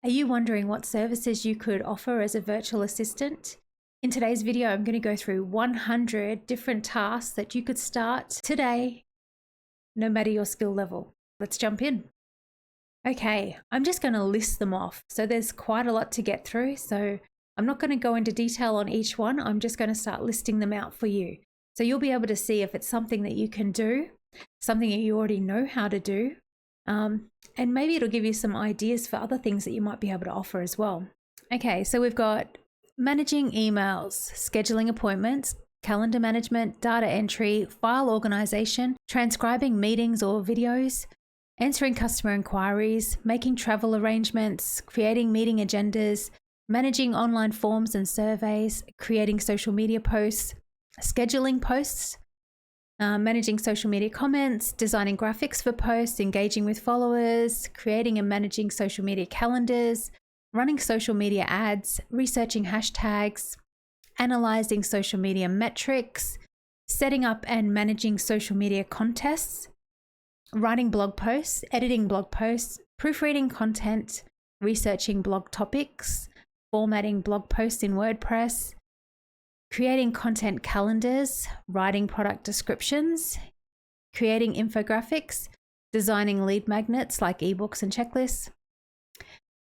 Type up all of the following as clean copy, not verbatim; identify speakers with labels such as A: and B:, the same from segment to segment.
A: Are you wondering what services you could offer as a virtual assistant? In today's video, I'm going to go through 100 different tasks that you could start today, no matter your skill level. Let's jump in. Okay, I'm just going to list them off. So there's quite a lot to get through. So I'm not going to go into detail on each one. I'm just going to start listing them out for you. So you'll be able to see if it's something that you can do, something that you already know how to do, and maybe it'll give you some ideas for other things that you might be able to offer as well. Okay, so we've got managing emails, scheduling appointments, calendar management, data entry, file organization, transcribing meetings or videos, answering customer inquiries, making travel arrangements, creating meeting agendas, managing online forms and surveys, creating social media posts, scheduling posts, managing social media comments, designing graphics for posts, engaging with followers, creating and managing social media calendars, running social media ads, researching hashtags, analyzing social media metrics, setting up and managing social media contests, writing blog posts, editing blog posts, proofreading content, researching blog topics, formatting blog posts in WordPress, creating content calendars, writing product descriptions, creating infographics, designing lead magnets like ebooks and checklists,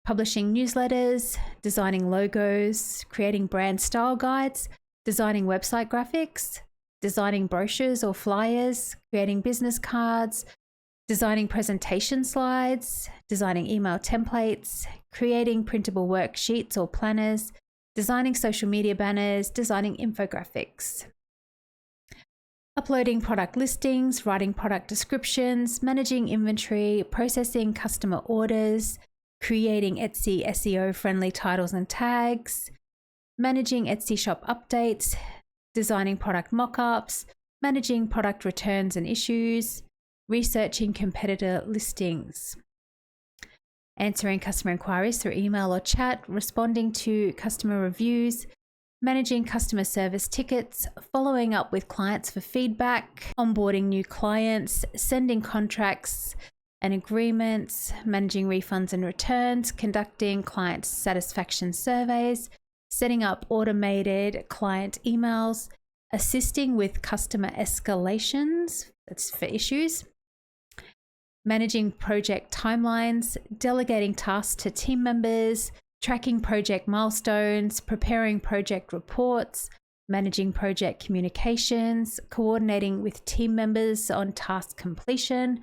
A: publishing newsletters, designing logos, creating brand style guides, designing website graphics, designing brochures or flyers, creating business cards, designing presentation slides, designing email templates, creating printable worksheets or planners, designing social media banners, designing infographics, uploading product listings, writing product descriptions, managing inventory, processing customer orders, creating Etsy SEO-friendly titles and tags, managing Etsy shop updates, designing product mockups, managing product returns and issues, researching competitor listings, answering customer inquiries through email or chat, responding to customer reviews, managing customer service tickets, following up with clients for feedback, onboarding new clients, sending contracts and agreements, managing refunds and returns, conducting client satisfaction surveys, setting up automated client emails, assisting with customer escalations, that's for issues, managing project timelines, delegating tasks to team members, tracking project milestones, preparing project reports, managing project communications, coordinating with team members on task completion,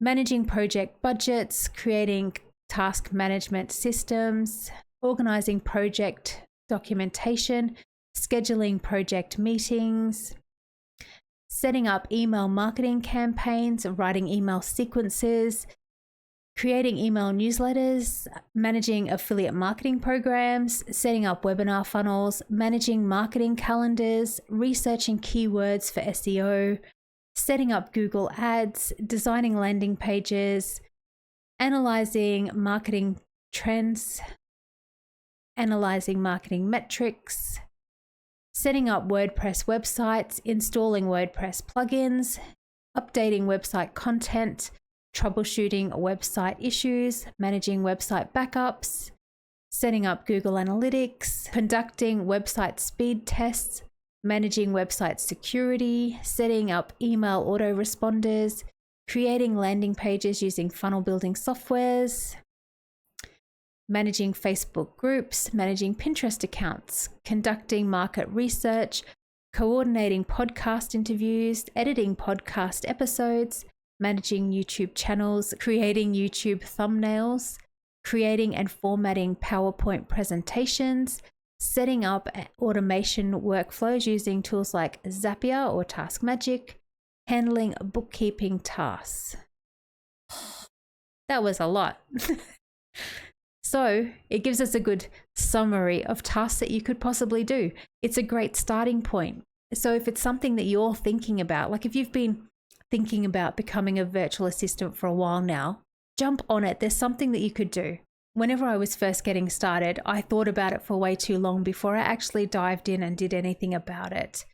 A: managing project budgets, creating task management systems, organizing project documentation, scheduling project meetings, setting up email marketing campaigns, writing email sequences, creating email newsletters, managing affiliate marketing programs, setting up webinar funnels, managing marketing calendars, researching keywords for SEO, setting up Google Ads, designing landing pages, analyzing marketing trends, analyzing marketing metrics, setting up WordPress websites, installing WordPress plugins, updating website content, troubleshooting website issues, managing website backups, setting up Google Analytics, conducting website speed tests, managing website security, setting up email autoresponders, creating landing pages using funnel building softwares, managing Facebook groups, managing Pinterest accounts, conducting market research, coordinating podcast interviews, editing podcast episodes, managing YouTube channels, creating YouTube thumbnails, creating and formatting PowerPoint presentations, setting up automation workflows using tools like Zapier or TaskMagic, handling bookkeeping tasks. That was a lot. So it gives us a good summary of tasks that you could possibly do. It's a great starting point. So if it's something that you're thinking about, like if you've been thinking about becoming a virtual assistant for a while now, jump on it. There's something that you could do. Whenever I was first getting started, I thought about it for way too long before I actually dived in and did anything about it.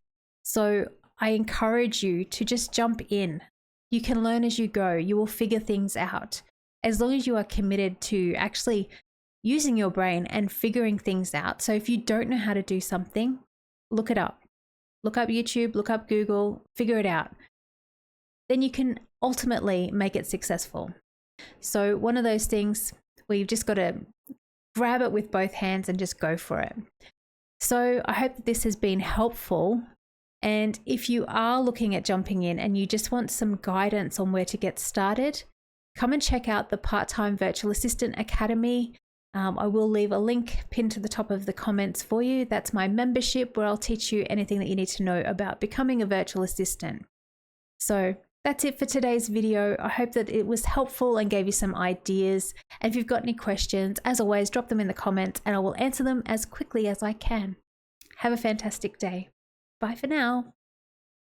A: So I encourage you to just jump in. You can learn as you go. You will figure things out. as long as you are committed to actually using your brain and figuring things out. So if you don't know how to do something, look it up. Look up YouTube, look up Google, figure it out. Then you can ultimately make it successful. So one of those things where you've just got to grab it with both hands and just go for it. So I hope that this has been helpful. And if you are looking at jumping in and you just want some guidance on where to get started, come and check out the Part-Time Virtual Assistant Academy. I will leave a link pinned to the top of the comments for you. That's my membership where I'll teach you anything that you need to know about becoming a virtual assistant. So that's it for today's video. I hope that it was helpful and gave you some ideas. And if you've got any questions, as always, drop them in the comments and I will answer them as quickly as I can. Have a fantastic day. Bye for now.